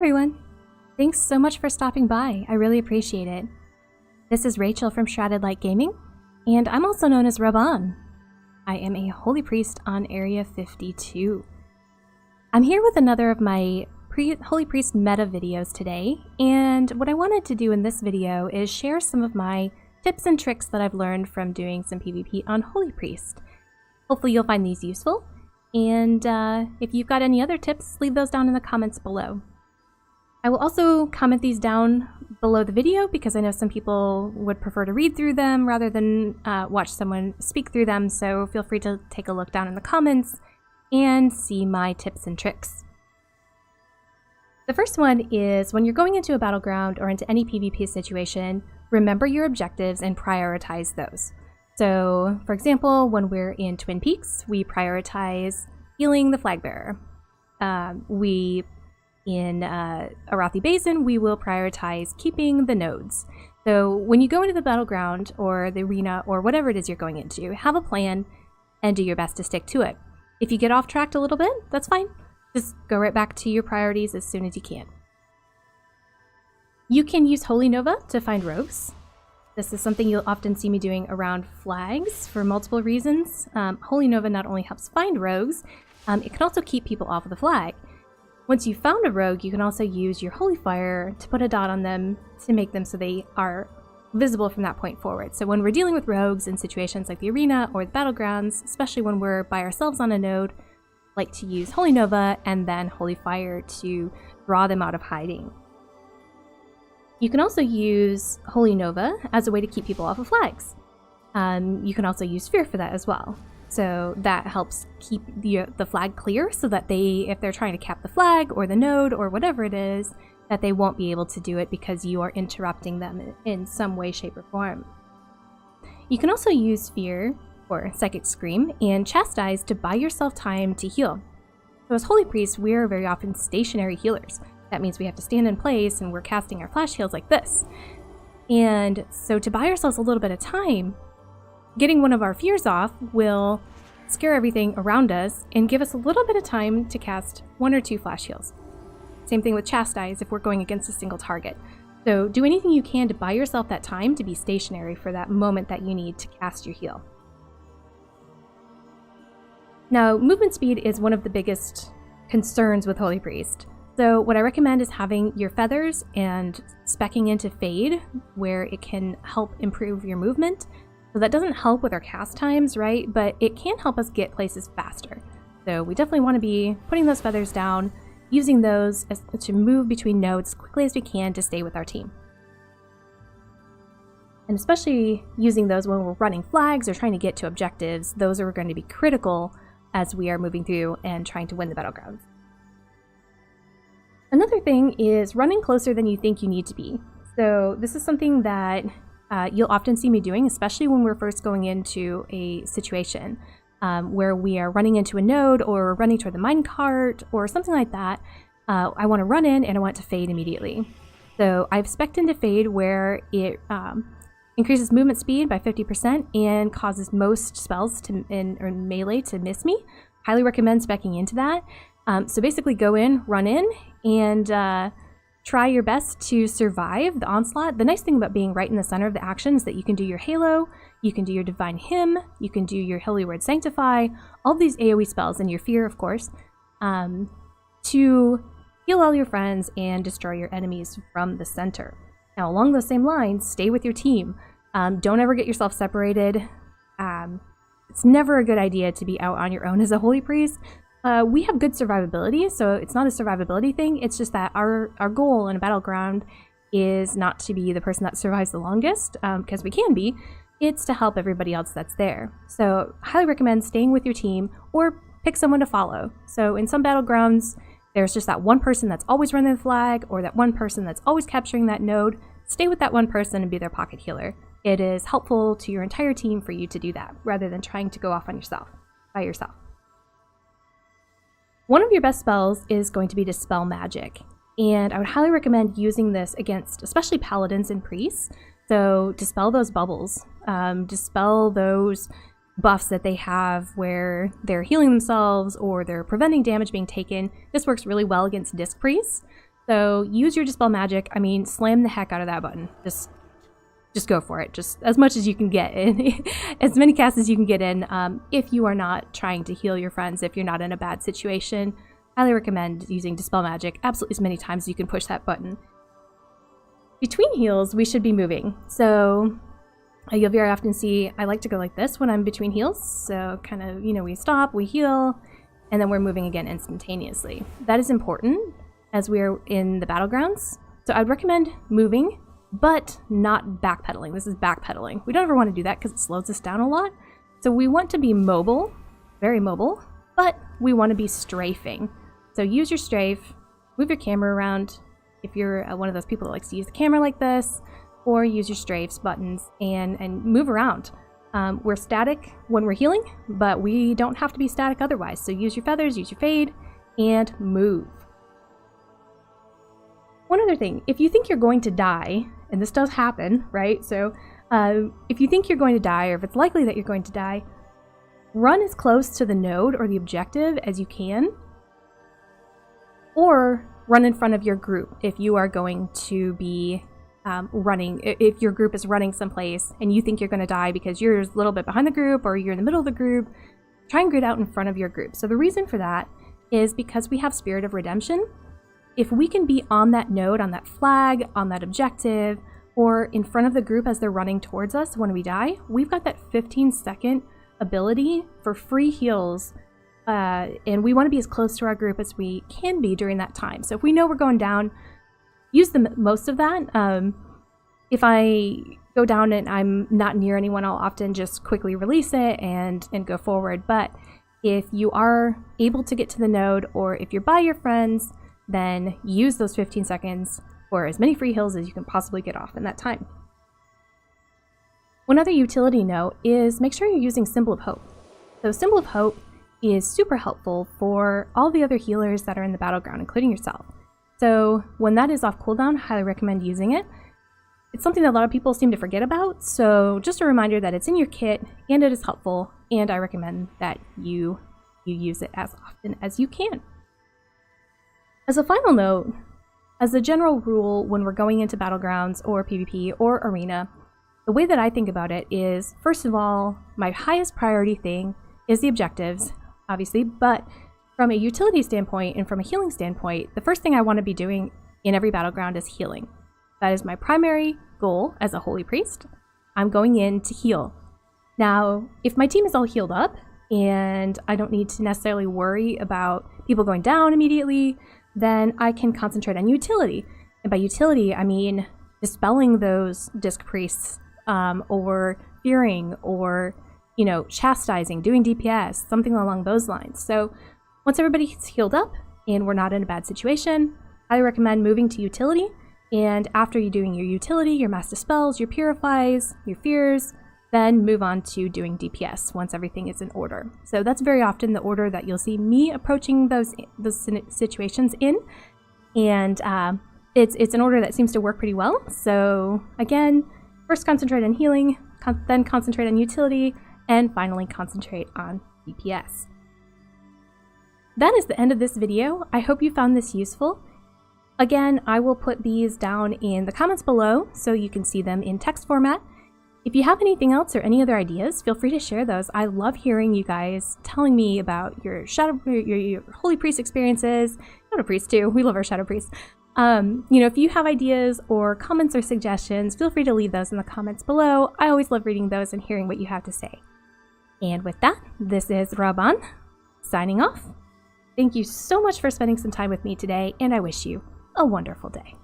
Everyone, thanks so much for stopping by. I really appreciate it. This is Rachel from Shrouded Light Gaming, and I'm also known as Raban. I am a Holy Priest on Area 52. I'm here with another of my Holy Priest meta videos today, and what I wanted to do in this video is share some of my tips and tricks that I've learned from doing some PvP on Holy Priest. Hopefully you'll find these useful, and if you've got any other tips, leave those down in the comments below. I will also comment these down below the video because I know some people would prefer to read through them rather than watch someone speak through them, so feel free to take a look down in the comments and see my tips and tricks. The first one is when you're going into a battleground or into any PvP situation, remember your objectives and prioritize those. So, for example, when we're in Twin Peaks, we prioritize healing the flag bearer. In Arathi Basin, we will prioritize keeping the nodes. So when you go into the battleground or the arena or whatever it is you're going into, have a plan and do your best to stick to it. If you get off track a little bit, that's fine. Just go right back to your priorities as soon as you can. You can use Holy Nova to find rogues. This is something you'll often see me doing around flags for multiple reasons. Holy Nova not only helps find rogues, it can also keep people off of the flag. Once you've found a rogue, you can also use your Holy Fire to put a dot on them to make them so they are visible from that point forward. So when we're dealing with rogues in situations like the arena or the battlegrounds, especially when we're by ourselves on a node, like to use Holy Nova and then Holy Fire to draw them out of hiding. You can also use Holy Nova as a way to keep people off of flags. You can also use Fear for that as well. So that helps keep the flag clear so that if they're trying to cap the flag or the node or whatever it is, that they won't be able to do it because you are interrupting them in some way, shape, or form. You can also use Fear, or Psychic Scream, and Chastise to buy yourself time to heal. So as Holy Priests, we are very often stationary healers. That means we have to stand in place and we're casting our flash heals like this. And so to buy ourselves a little bit of time, getting one of our fears off will scare everything around us and give us a little bit of time to cast 1 or 2 flash heals. Same thing with Chastise if we're going against a single target. So do anything you can to buy yourself that time to be stationary for that moment that you need to cast your heal. Now, movement speed is one of the biggest concerns with Holy Priest. So what I recommend is having your feathers and speccing into Fade, where it can help improve your movement. So that doesn't help with our cast times, right? But it can help us get places faster. So we definitely want to be putting those feathers down, using those to move between nodes as quickly as we can to stay with our team. And especially using those when we're running flags or trying to get to objectives, those are going to be critical as we are moving through and trying to win the battlegrounds. Another thing is running closer than you think you need to be. So this is something that you'll often see me doing, especially when we're first going into a situation where we are running into a node or running toward the minecart or something like that. I want to run in and I want to fade immediately. So I've specced into Fade where it increases movement speed by 50% and causes most spells or melee to miss me. Highly recommend speccing into that. So basically go in, run in, and try your best to survive the onslaught. The nice thing about being right in the center of the action is that you can do your Halo, you can do your Divine Hymn, you can do your Holy Word Sanctify, all of these AoE spells, and your Fear, of course, to heal all your friends and destroy your enemies from the center. Now, along those same lines, stay with your team. Don't ever get yourself separated. It's never a good idea to be out on your own as a Holy Priest. We have good survivability, so it's not a survivability thing. It's just that our goal in a battleground is not to be the person that survives the longest, because we can be. It's to help everybody else that's there. So highly recommend staying with your team or pick someone to follow. So in some battlegrounds, there's just that one person that's always running the flag or that one person that's always capturing that node. Stay with that one person and be their pocket healer. It is helpful to your entire team for you to do that rather than trying to go off on by yourself. One of your best spells is going to be Dispel magic, and I would highly recommend using this against especially paladins and priests. So dispel those bubbles, dispel those buffs that they have where they're healing themselves or they're preventing damage being taken. This works really well against disc priests. So use your Dispel magic. I mean, slam the heck out of that button. Just go for it. Just as much as you can get in, as many casts as you can get in. If you are not trying to heal your friends, if you're not in a bad situation, highly recommend using Dispel magic absolutely as many times as you can push that button. Between heals, we should be moving. So you'll very often see, I like to go like this when I'm between heals. So kind of, you know, we stop, we heal, and then we're moving again instantaneously. That is important as we're in the battlegrounds. So I'd recommend moving, but not backpedaling. This is backpedaling. We don't ever want to do that because it slows us down a lot. So we want to be mobile, very mobile, but we want to be strafing. So use your strafe, move your camera around if you're one of those people that likes to use the camera like this, or use your strafes, buttons, and move around. We're static when we're healing, but we don't have to be static otherwise. So use your feathers, use your fade, and move. One other thing, if you think you're going to die, and this does happen, right? So if you think you're going to die, or if it's likely that you're going to die, run as close to the node or the objective as you can, or run in front of your group if you are going to be running, if your group is running someplace and you think you're going to die because you're a little bit behind the group or you're in the middle of the group, try and grid out in front of your group. So the reason for that is because we have Spirit of Redemption. If we can be on that node, on that flag, on that objective, or in front of the group as they're running towards us when we die, we've got that 15-second ability for free heals, and we want to be as close to our group as we can be during that time. So if we know we're going down, use the most of that. If I go down and I'm not near anyone, I'll often just quickly release it and go forward. But if you are able to get to the node, or if you're by your friends, then use those 15 seconds for as many free heals as you can possibly get off in that time. One other utility note is make sure you're using Symbol of Hope. So Symbol of Hope is super helpful for all the other healers that are in the battleground, including yourself. So when that is off cooldown, I highly recommend using it. It's something that a lot of people seem to forget about, so just a reminder that it's in your kit and it is helpful, and I recommend that you use it as often as you can. As a final note, as a general rule when we're going into battlegrounds or PvP or arena, the way that I think about it is, first of all, my highest priority thing is the objectives, obviously, but from a utility standpoint and from a healing standpoint, the first thing I want to be doing in every battleground is healing. That is my primary goal as a holy priest. I'm going in to heal. Now, if my team is all healed up and I don't need to necessarily worry about people going down immediately, then I can concentrate on utility. And by utility, I mean dispelling those disc priests, or fearing, or, you know, chastising, doing DPS, something along those lines. So once everybody's healed up and we're not in a bad situation, I recommend moving to utility. And after you're doing your utility, your mass dispels, your purifies, your fears, then move on to doing DPS once everything is in order. So that's very often the order that you'll see me approaching those situations in. And it's an order that seems to work pretty well. So again, first concentrate on healing, then concentrate on utility, and finally concentrate on DPS. That is the end of this video. I hope you found this useful. Again, I will put these down in the comments below so you can see them in text format. If you have anything else or any other ideas, feel free to share those. I love hearing you guys telling me about your your holy priest experiences. Shadow priest too. We love our shadow priests. You know, if you have ideas or comments or suggestions, feel free to leave those in the comments below. I always love reading those and hearing what you have to say. And with that, this is Raban signing off. Thank you so much for spending some time with me today, and I wish you a wonderful day.